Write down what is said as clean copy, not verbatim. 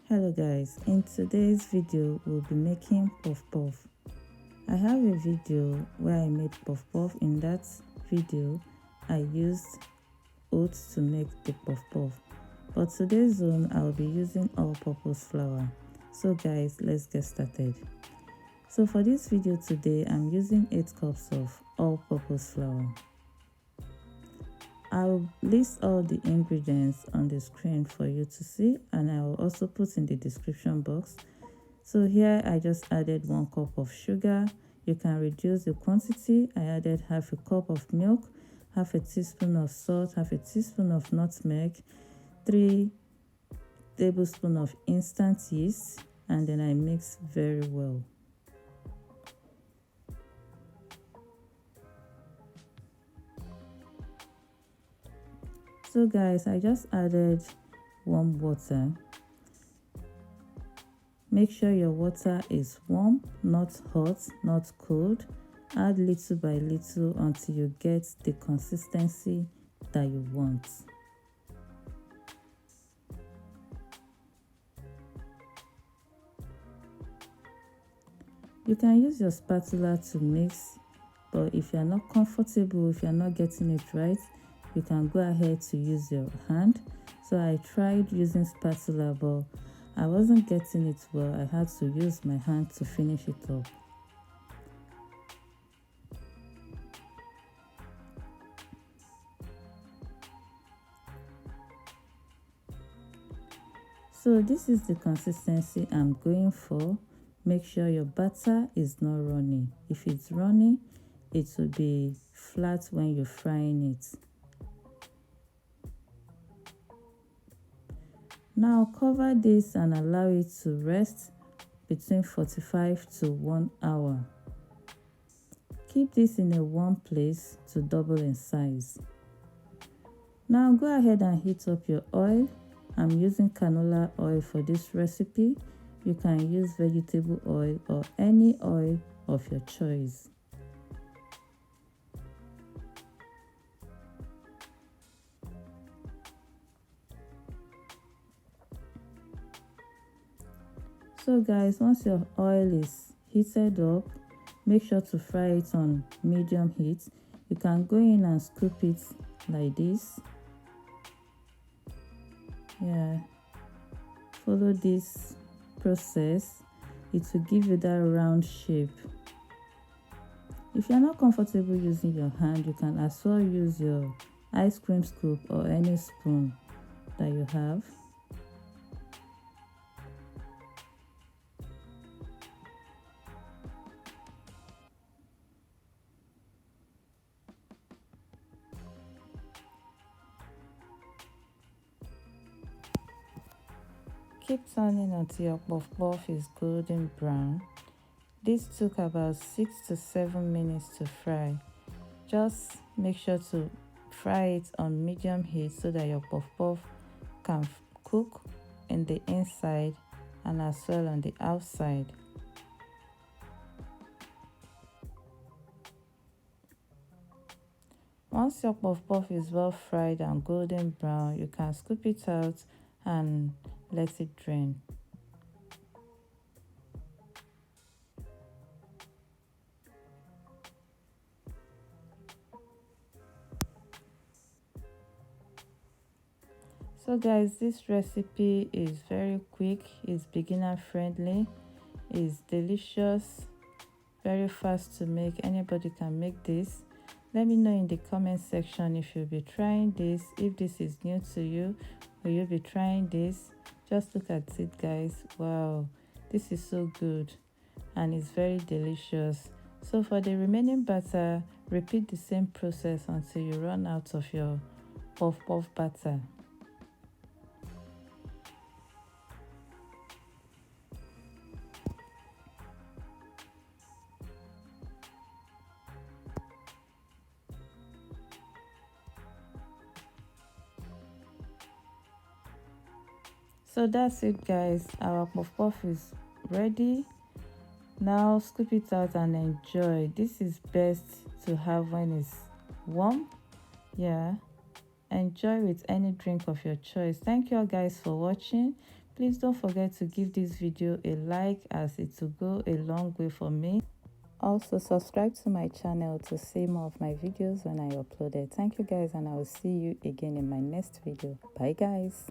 Hello guys, in today's video we'll be making puff puff. I have a video where I made puff puff. In that video I used oats to make the puff puff, but today's one I'll be using all-purpose flour. So guys, let's get started. So for this video today I'm using 8 cups of all-purpose flour. I'll list all the ingredients on the screen for you to see, and I will also put in the description box. So here I just added 1 cup of sugar. You can reduce the quantity. I added half a cup of milk, half a teaspoon of salt, half a teaspoon of nutmeg, 3 tablespoons of instant yeast, and then I mix very well. So guys, I just added warm water. Make sure your water is warm, not hot, not cold. Add little by little until you get the consistency that you want. You can use your spatula to mix, but if you're not comfortable, if you're not getting it right, you can go ahead to use your hand. So I tried using spatula, but I wasn't getting it well. I had to use my hand to finish it up. So this is the consistency I'm going for. Make sure your batter is not runny. If it's runny, it will be flat when you're frying it. Now cover this and allow it to rest between 45 to 1 hour. Keep this in a warm place to double in size. Now go ahead and heat up your oil. I'm using canola oil for this recipe. You can use vegetable oil or any oil of your choice. So guys, once your oil is heated up, make sure to fry it on medium heat. You can go in and scoop it like this. Yeah, follow this process. It will give you that round shape. If you're not comfortable using your hand, you can as well use your ice cream scoop or any spoon that you have. Keep turning until your puff puff is golden brown. This took about 6 to 7 minutes to fry. Just make sure to fry it on medium heat so that your puff puff can cook in the inside and as well on the outside. Once your puff puff is well fried and golden brown, you can scoop it out and let it drain. So guys, this recipe is very quick, it's beginner friendly, it's delicious, very fast to make. Anybody can make this. Let me know in the comment section if you'll be trying this. If this is new to you, will you be trying this? Just look at it guys. Wow, this is so good and it's very delicious. So for the remaining batter, repeat the same process until you run out of your puff puff batter. So that's it guys, our puff puff is ready. Now scoop it out and enjoy. This is best to have when it's warm. Yeah, enjoy with any drink of your choice. Thank you all guys for watching. Please don't forget to give this video a like, as it will go a long way for me. Also, subscribe to my channel to see more of my videos when I upload it. Thank you guys, and I will see you again in my next video. Bye guys.